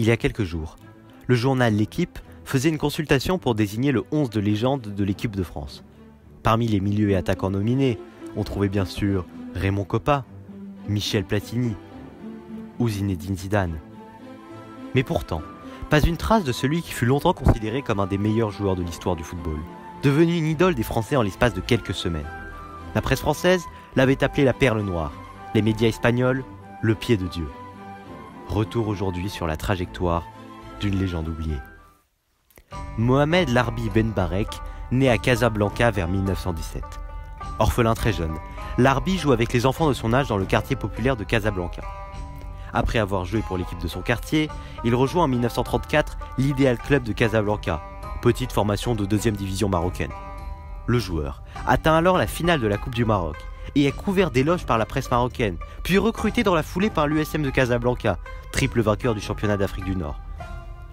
Il y a quelques jours, le journal L'Équipe faisait une consultation pour désigner le 11 de légende de l'équipe de France. Parmi les milieux et attaquants nominés, on trouvait bien sûr Raymond Kopa, Michel Platini ou Zinedine Zidane. Mais pourtant, pas une trace de celui qui fut longtemps considéré comme un des meilleurs joueurs de l'histoire du football, devenu une idole des Français en l'espace de quelques semaines. La presse française l'avait appelé la perle noire, les médias espagnols, le pied de Dieu. Retour aujourd'hui sur la trajectoire d'une légende oubliée. Mohamed Larbi Ben Barek naît à Casablanca vers 1917. Orphelin très jeune, Larbi joue avec les enfants de son âge dans le quartier populaire de Casablanca. Après avoir joué pour l'équipe de son quartier, il rejoint en 1934 l'Ideal Club de Casablanca, petite formation de 2e division marocaine. Le joueur atteint alors la finale de la Coupe du Maroc et est couvert d'éloges par la presse marocaine, puis recruté dans la foulée par l'USM de Casablanca, triple vainqueur du championnat d'Afrique du Nord.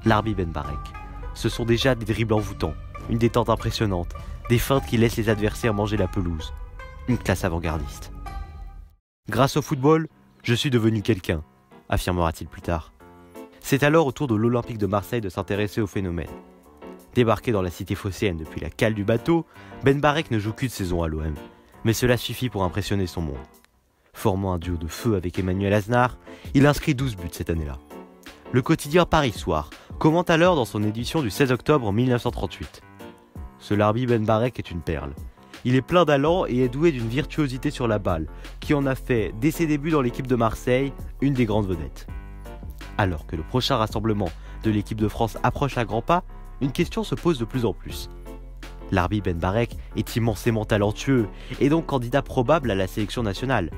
Larbi Ben Barek, ce sont déjà des dribbles envoûtants, une détente impressionnante, des feintes qui laissent les adversaires manger la pelouse. Une classe avant-gardiste. Grâce au football, je suis devenu quelqu'un, affirmera-t-il plus tard. C'est alors au tour de l'Olympique de Marseille de s'intéresser au phénomène. Débarqué dans la cité phocéenne depuis la cale du bateau, Ben Barek ne joue qu'une saison à l'OM, mais cela suffit pour impressionner son monde. Formant un duo de feu avec Emmanuel Aznar, il inscrit 12 buts cette année-là. Le quotidien Paris Soir commente alors dans son édition du 16 octobre 1938. Ce Larbi Ben Barek est une perle. Il est plein d'allant et est doué d'une virtuosité sur la balle, qui en a fait, dès ses débuts dans l'équipe de Marseille, une des grandes vedettes. Alors que le prochain rassemblement de l'équipe de France approche à grands pas, une question se pose de plus en plus. Larbi Ben Barek est immensément talentueux et donc candidat probable à la sélection nationale.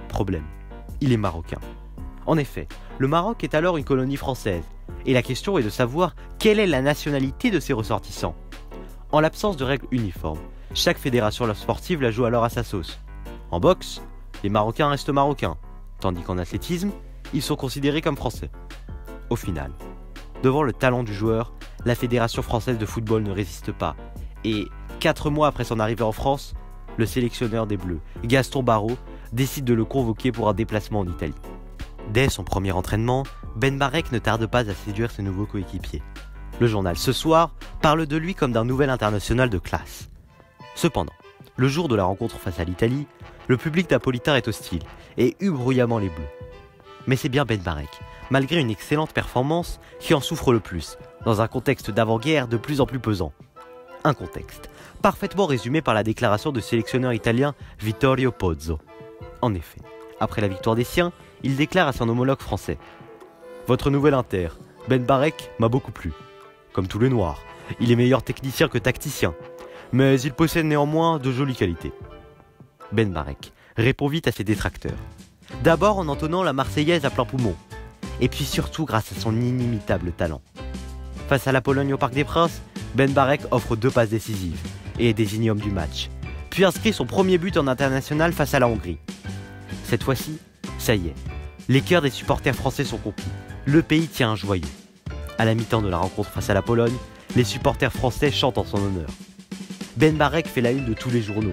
Problème, il est marocain. En effet, le Maroc est alors une colonie française, et la question est de savoir quelle est la nationalité de ses ressortissants. En l'absence de règles uniformes, chaque fédération sportive la joue alors à sa sauce. En boxe, les Marocains restent marocains, tandis qu'en athlétisme, ils sont considérés comme français. Au final, devant le talent du joueur, la Fédération française de football ne résiste pas, et 4 mois après son arrivée en France, le sélectionneur des Bleus, Gaston Barreau, décide de le convoquer pour un déplacement en Italie. Dès son premier entraînement, Ben Barek ne tarde pas à séduire ses nouveaux coéquipiers. Le journal Ce Soir parle de lui comme d'un nouvel international de classe. Cependant, le jour de la rencontre face à l'Italie, le public napolitain est hostile et hue bruyamment les Bleus. Mais c'est bien Ben Barek, malgré une excellente performance, qui en souffre le plus, dans un contexte d'avant-guerre de plus en plus pesant. Un contexte parfaitement résumé par la déclaration du sélectionneur italien Vittorio Pozzo. En effet, après la victoire des siens, il déclare à son homologue français « Votre nouvel inter, Ben Barek, m'a beaucoup plu. Comme tous les Noirs, il est meilleur technicien que tacticien, mais il possède néanmoins de jolies qualités. » Ben Barek répond vite à ses détracteurs. D'abord en entonnant la Marseillaise à plein poumon, et puis surtout grâce à son inimitable talent. Face à la Pologne au Parc des Princes, Ben Barek offre 2 passes décisives et est désigné homme du match, puis inscrit son premier but en international face à la Hongrie. Cette fois-ci, ça y est, les cœurs des supporters français sont conquis. Le pays tient un joyau. À la mi-temps de la rencontre face à la Pologne, les supporters français chantent en son honneur. Ben Barek fait la une de tous les journaux.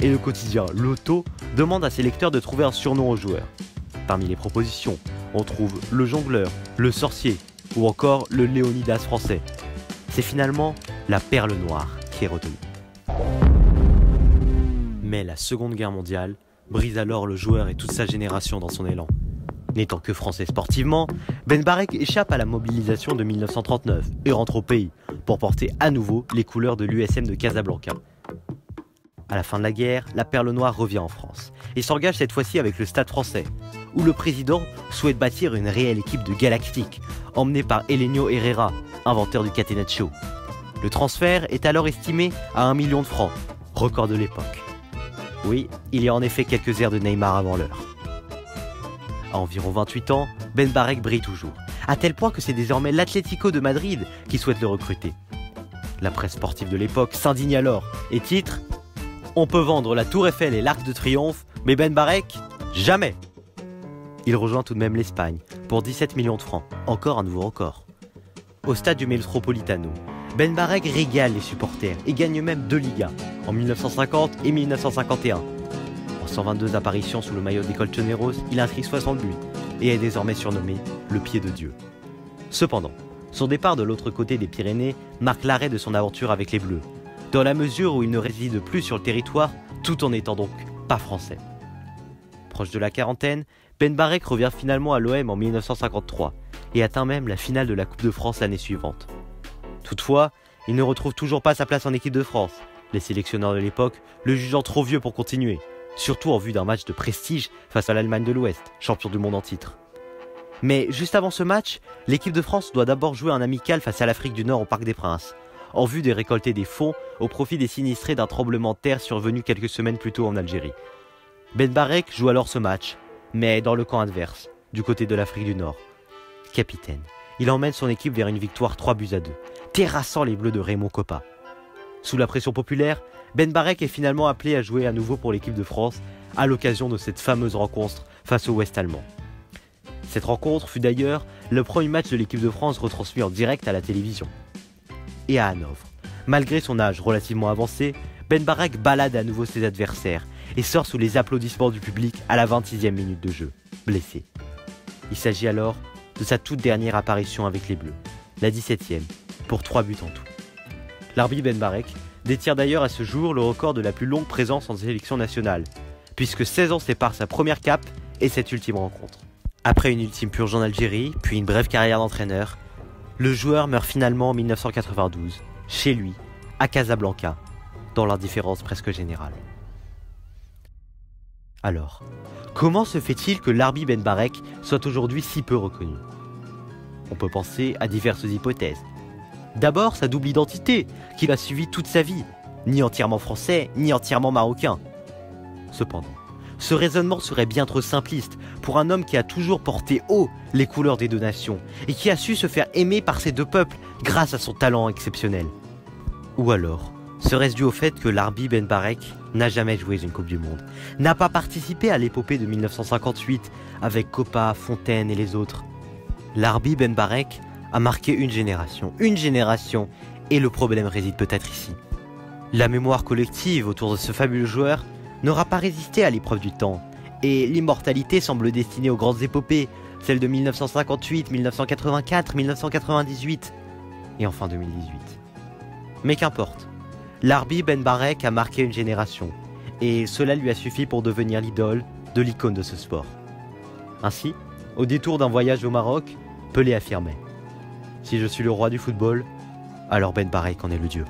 Et le quotidien L'Auto demande à ses lecteurs de trouver un surnom au joueur. Parmi les propositions, on trouve le jongleur, le sorcier ou encore le Léonidas français. C'est finalement la perle noire qui est retenue. Mais la Seconde Guerre mondiale brise alors le joueur et toute sa génération dans son élan. N'étant que français sportivement, Ben Barek échappe à la mobilisation de 1939 et rentre au pays pour porter à nouveau les couleurs de l'USM de Casablanca. À la fin de la guerre, la perle noire revient en France et s'engage cette fois-ci avec le Stade français, où le président souhaite bâtir une réelle équipe de galactiques, emmenée par Helenio Herrera, inventeur du catenaccio. Le transfert est alors estimé à 1 million de francs, record de l'époque. Oui, il y a en effet quelques airs de Neymar avant l'heure. À environ 28 ans, Ben Barek brille toujours, à tel point que c'est désormais l'Atlético de Madrid qui souhaite le recruter. La presse sportive de l'époque s'indigne alors et titre « On peut vendre la Tour Eiffel et l'Arc de Triomphe, mais Ben Barek, jamais !» Il rejoint tout de même l'Espagne pour 17 millions de francs, encore un nouveau record. Au stade du Metropolitano, Ben Barek régale les supporters et gagne même 2 Ligas, en 1950 et 1951. En 122 apparitions sous le maillot des Colchoneros, il inscrit 60 buts et est désormais surnommé le pied de Dieu. Cependant, son départ de l'autre côté des Pyrénées marque l'arrêt de son aventure avec les Bleus, dans la mesure où il ne réside plus sur le territoire tout en n'étant donc pas français. Proche de la quarantaine, Ben Barek revient finalement à l'OM en 1953 et atteint même la finale de la Coupe de France l'année suivante. Toutefois, il ne retrouve toujours pas sa place en équipe de France, les sélectionneurs de l'époque le jugeant trop vieux pour continuer, surtout en vue d'un match de prestige face à l'Allemagne de l'Ouest, champion du monde en titre. Mais juste avant ce match, l'équipe de France doit d'abord jouer un amical face à l'Afrique du Nord au Parc des Princes, en vue de récolter des fonds au profit des sinistrés d'un tremblement de terre survenu quelques semaines plus tôt en Algérie. Ben Barek joue alors ce match, mais dans le camp adverse, du côté de l'Afrique du Nord. Capitaine, il emmène son équipe vers une victoire 3-2, terrassant les Bleus de Raymond Kopa. Sous la pression populaire, Ben Barek est finalement appelé à jouer à nouveau pour l'équipe de France à l'occasion de cette fameuse rencontre face au Ouest allemand. Cette rencontre fut d'ailleurs le premier match de l'équipe de France retransmis en direct à la télévision. Et à Hanovre, malgré son âge relativement avancé, Ben Barek balade à nouveau ses adversaires et sort sous les applaudissements du public à la 26e minute de jeu, blessé. Il s'agit alors de sa toute dernière apparition avec les Bleus, la 17e, pour 3 buts en tout. L'arbitre Ben Barek détient d'ailleurs à ce jour le record de la plus longue présence en sélection nationale, puisque 16 ans séparent sa première cape et cette ultime rencontre. Après une ultime purge en Algérie, puis une brève carrière d'entraîneur, le joueur meurt finalement en 1992, chez lui, à Casablanca, dans l'indifférence presque générale. Alors, comment se fait-il que Larbi Ben Barek soit aujourd'hui si peu reconnu ? On peut penser à diverses hypothèses. D'abord, sa double identité, qu'il a suivie toute sa vie, ni entièrement français, ni entièrement marocain. Cependant, ce raisonnement serait bien trop simpliste pour un homme qui a toujours porté haut les couleurs des deux nations et qui a su se faire aimer par ces deux peuples grâce à son talent exceptionnel. Ou alors, serait-ce dû au fait que Larbi Ben Barek n'a jamais joué une Coupe du Monde, n'a pas participé à l'épopée de 1958 avec Kopa, Fontaine et les autres. Larbi Ben Barek a marqué une génération, et le problème réside peut-être ici. La mémoire collective autour de ce fabuleux joueur n'aura pas résisté à l'épreuve du temps, et l'immortalité semble destinée aux grandes épopées, celles de 1958, 1984, 1998, et enfin 2018. Mais qu'importe, Larbi Ben Barek a marqué une génération, et cela lui a suffi pour devenir l'idole de l'icône de ce sport. Ainsi, au détour d'un voyage au Maroc, Pelé affirmait « Si je suis le roi du football, alors Ben Barek en est le dieu ».